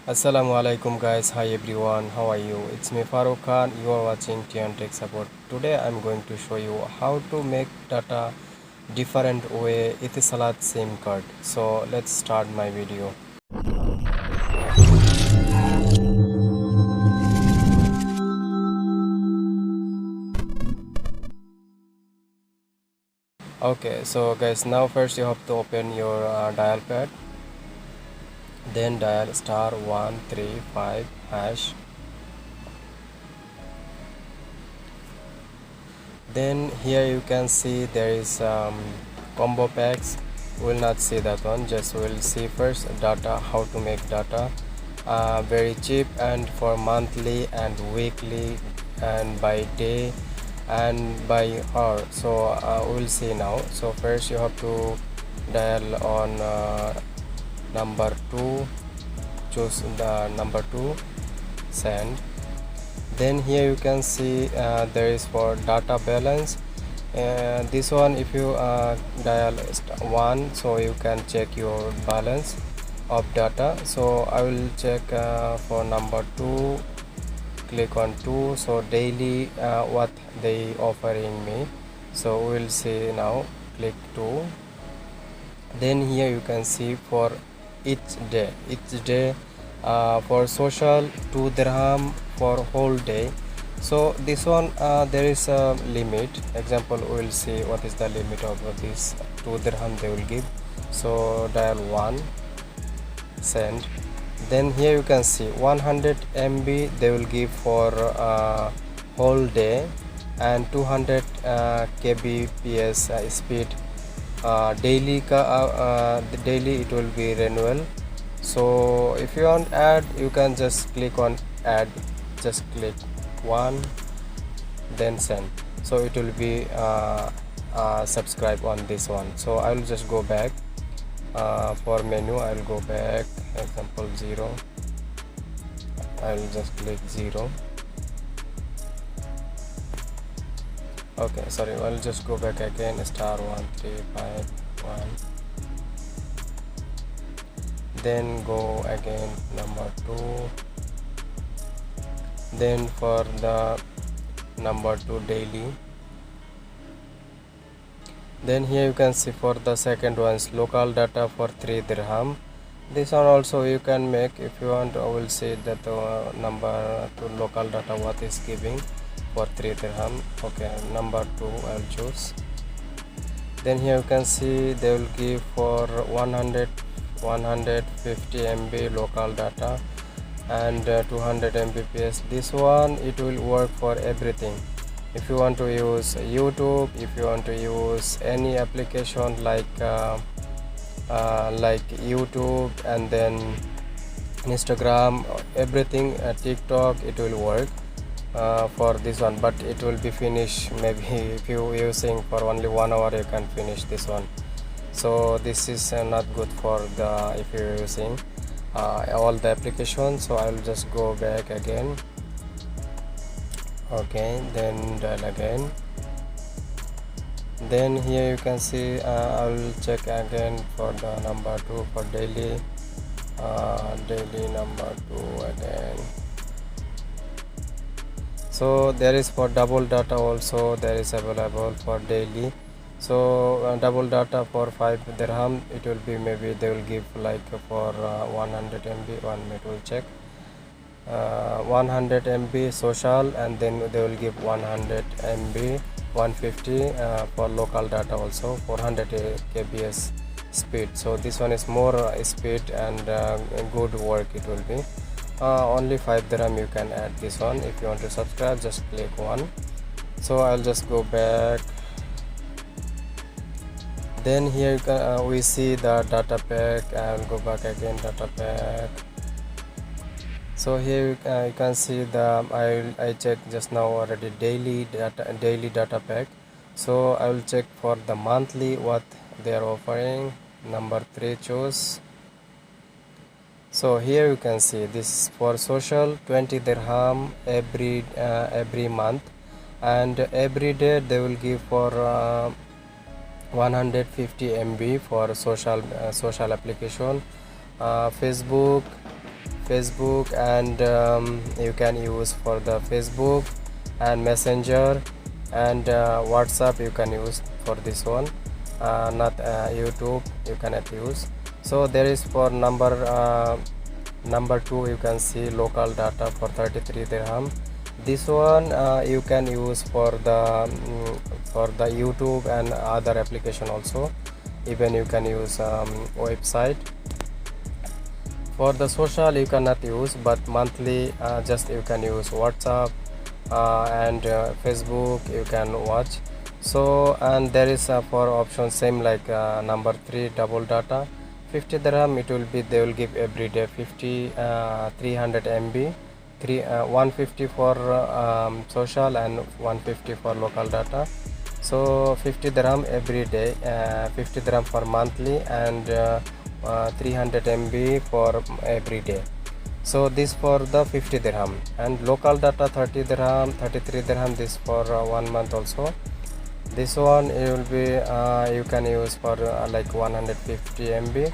Assalamualaikum guys, hi everyone, how are you? It's me Faruk, you are watching T&Tech Support. Today I'm going to show you how to make data different way Etisalat SIM card. So let's start my video. Okay, so guys, now first you have to open your dial pad, then dial *135#. Then here you can see there is combo packs. Will not see that one, just will see first data, how to make data very cheap, and for monthly and weekly and by day and by hour. So we'll see now. So first you have to dial on number 2, choose the number 2, send. Then here you can see there is for data balance. This one, if you dial 1, so you can check your balance of data. So I will check for number 2, click on 2, so daily what they offering me. So we'll see now, click 2. Then here you can see for each day for social 2 dirham for whole day. So this one there is a limit. Example, we will see what is the limit of this 2 dirham they will give. So dial 1, send. Then here you can see 100 MB they will give for whole day, and 200 kbps speed daily daily it will be renewal. So if you want add, you can just click on add, just click 1, then send. So it will be subscribe on this one. So I will just go back for menu. I will go back, example 0. I will just click 0. Okay, sorry, I'll just go back again, *1351, then go again number 2, then for the number 2 daily. Then here you can see for the second one's local data for 3 dirham. This one also you can make if you want. I will say that number 2 local data what is giving for 3 dirham. Okay, number 2 I'll choose. Then here you can see they will give for 150 MB local data and 200 Mbps. This one it will work for everything. If you want to use YouTube, if you want to use any application like YouTube and then Instagram, everything, TikTok, it will work for this one, but it will be finished maybe if you using for only 1 hour you can finish this one. So this is not good for the if you're using all the applications. So I will just go back again. Okay, then dial again. Then here you can see I will check again for the number 2 for daily number 2 again. So there is for double data also, there is available for daily. So double data for 5 dirham it will be, maybe they will give like for 100 MB. 1 minute, will check 100 MB social, and then they will give 100 MB 150 for local data also, 400 kbps speed. So this one is more speed and good work it will be. Only 5 dirham you can add this one. If you want to subscribe, just click 1. So I'll just go back. Then here we see the data pack. I will go back again, data pack. So here you can see the I checked just now already daily data pack. So I will check for the monthly what they are offering. Number 3 choose. So here you can see this for social 20 dirham every month, and every day they will give for 150 MB for social application, Facebook, Facebook, and you can use for the Facebook and Messenger, and WhatsApp you can use for this one, not YouTube you cannot use. So there is for number 2, you can see local data for 33 dirham. This one you can use for the YouTube and other application also, even you can use website. For the social you cannot use, but monthly just you can use WhatsApp and Facebook you can watch. So, and there is for option same like number 3, double data 50 dirham. It will be, they will give every day 300 MB, 150 for social and 150 for local data. So 50 dirham every day, 50 dirham for monthly, and 300 MB for every day. So this for the 50 dirham, and local data 30 dirham, 33 dirham, this for 1 month also. This one it will be you can use for like 150 MB,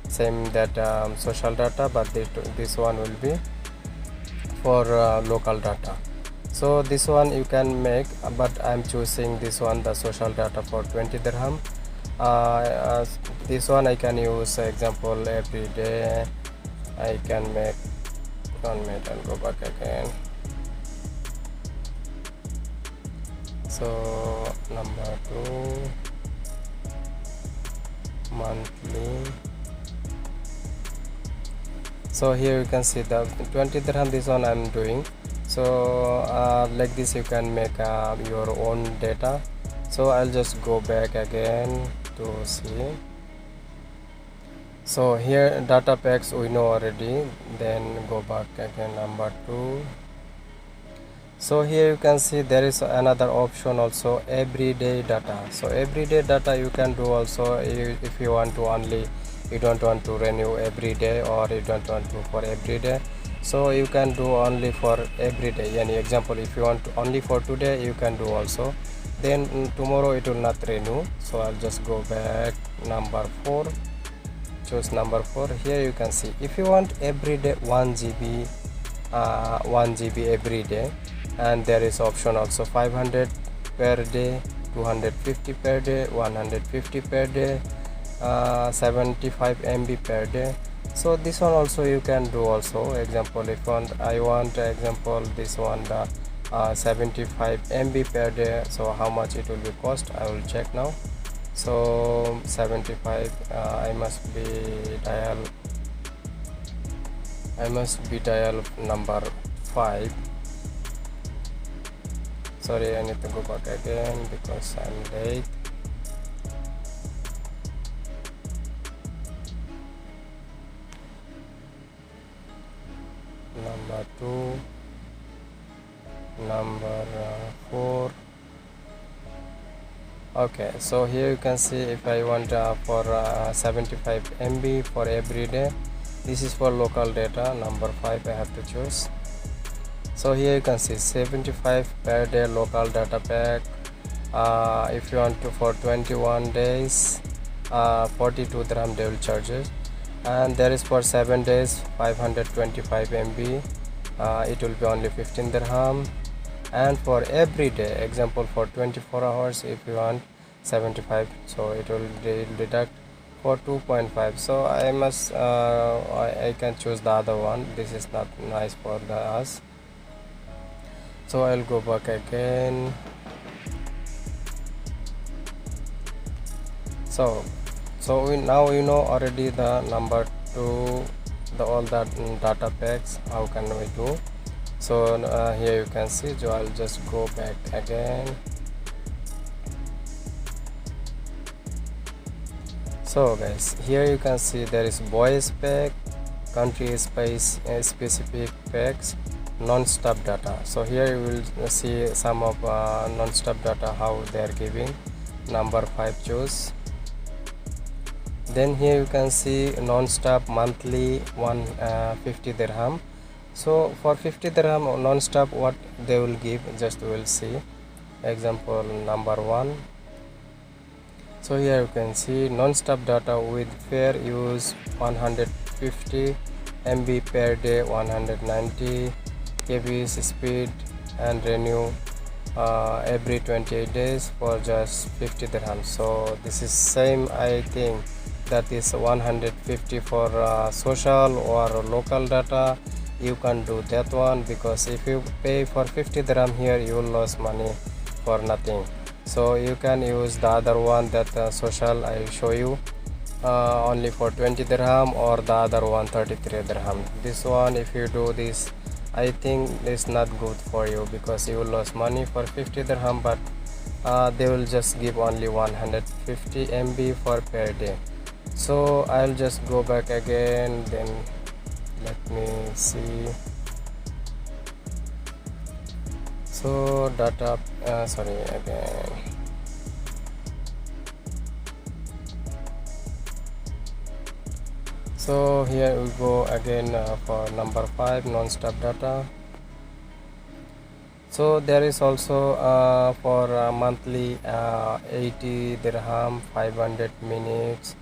same that social data, but this one will be for local data. So this one you can make, but I'm choosing this one, the social data, for 20 dirham. This one I can use example every day. I can make 1 minute and go back again. So number 2, monthly. So here you can see the 20 dirham, this one I'm doing. So like this you can make your own data. So I'll just go back again to see. So here data packs we know already, then go back again, number 2. So here you can see there is another option also, everyday data. So everyday data you can do also if you want to only, you don't want to renew every day, or you don't want to for every day. So you can do only for every day. Any example, if you want to only for today, you can do also. Then tomorrow it will not renew. So I'll just go back, number 4, choose number 4. Here you can see if you want every day 1 GB, 1 GB every day, and there is option also 500 per day, 250 per day, 150 per day, 75 MB per day. So this one also you can do also. Example, if I want example this one, the 75 MB per day. So how much it will be cost, I will check now. So 75, I must be dial number 5. Sorry, I need to go back again because I'm late. Number 2, number 4. Okay, so here you can see if I want for 75 MB for every day, this is for local data, number 5 I have to choose. So here you can see 75 per day local data pack. If you want to for 21 days, 42 dirham they will charge it, and there is for 7 days 525 MB, it will be only 15 dirham. And for every day, example for 24 hours, if you want 75, so it will deduct for 2.5. so I must I can choose the other one. This is not nice for us, so I'll go back again. So now you know already the number 2, all the data packs, how can we do. So here you can see, so I'll just go back again. So guys, here you can see there is voice pack, country specific packs, non-stop data. So here you will see some of non-stop data how they are giving. Number 5 choose. Then here you can see non-stop monthly 150 dirham. So for 50 dirham non-stop, what they will give, just we will see. Example number 1. So here you can see non-stop data with fair use 150 MB per day, 190 kbs speed, and renew every 28 days for just 50 dirhams. So this is same, I think that is 150 for social or local data. You can do that one, because if you pay for 50 dirham here, you will lose money for nothing. So you can use the other one, that social I will show you, only for 20 dirham, or the other one 33 dirham. This one, if you do this, I think it's not good for you, because you will lose money for 50 dirham, but they will just give only 150 MB for per day. So I'll just go back again, then let me see. So data, sorry, again. So here we go again for number 5, non-stop data. So there is also for monthly 80 dirham, 500 minutes.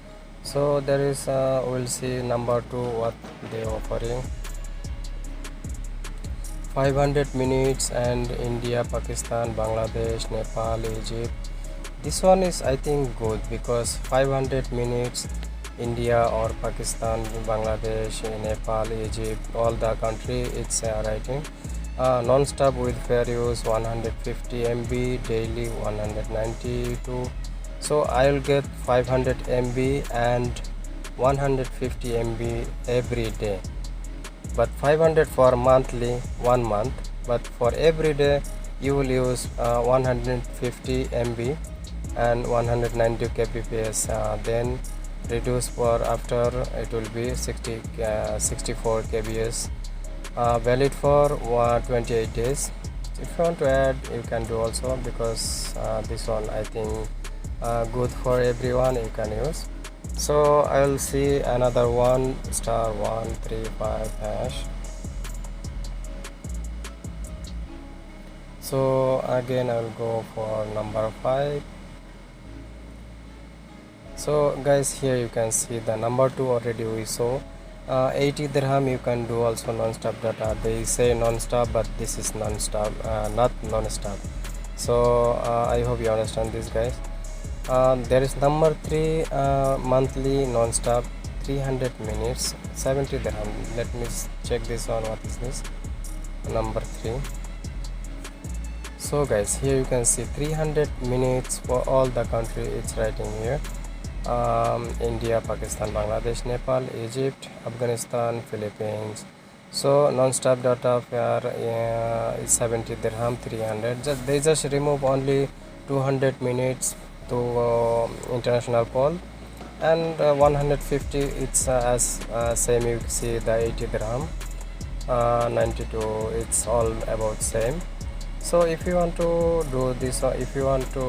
So there is we'll see number 2 what they offering. 500 minutes and India, Pakistan, Bangladesh, Nepal, Egypt. This one is, I think, good, because 500 minutes India or Pakistan, Bangladesh, Nepal, Egypt, all the country it's writing. Non-stop with fair use, 150 MB daily, 192. So I will get 500 MB and 150 MB every day, but 500 for monthly, 1 month, but for every day you will use 150 MB and 190 kbps, then reduce for after it will be 64 kbs, valid for 28 days. If you want to add, you can do also, because this one I think good for everyone, you can use. So I will see another one, *135#. So again I will go for number 5. So guys, here you can see the number 2 already we saw. 80 dirham you can do also non-stop data. They say non-stop, but this is non-stop, not non-stop. So I hope you understand this, guys. There is number 3, monthly non-stop, 300 minutes, 70 dirham. Let me check this one, what is this, number 3. So guys, here you can see 300 minutes for all the country, it's writing here. India, Pakistan, Bangladesh, Nepal, Egypt, Afghanistan, Philippines. So non-stop data fare is 70 dirham, 300. They just remove only 200 minutes to international call, and 150 it's as same. You see the 80 dirham, 92, it's all about same. So if you want to do this, or if you want to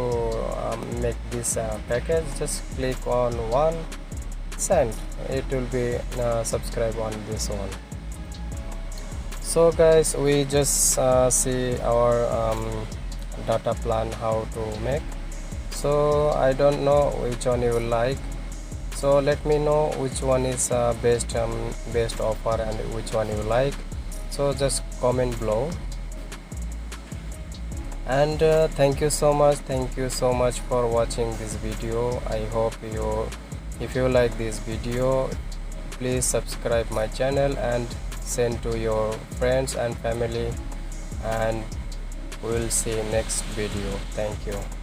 make this package, just click on one, send, it will be subscribe on this one. So guys, we just see our data plan how to make. So I don't know which one you will like, so let me know which one is best offer and which one you like. So just comment below. And thank you so much for watching this video. I hope if you like this video, please subscribe my channel and send to your friends and family, and we'll see next video. Thank you.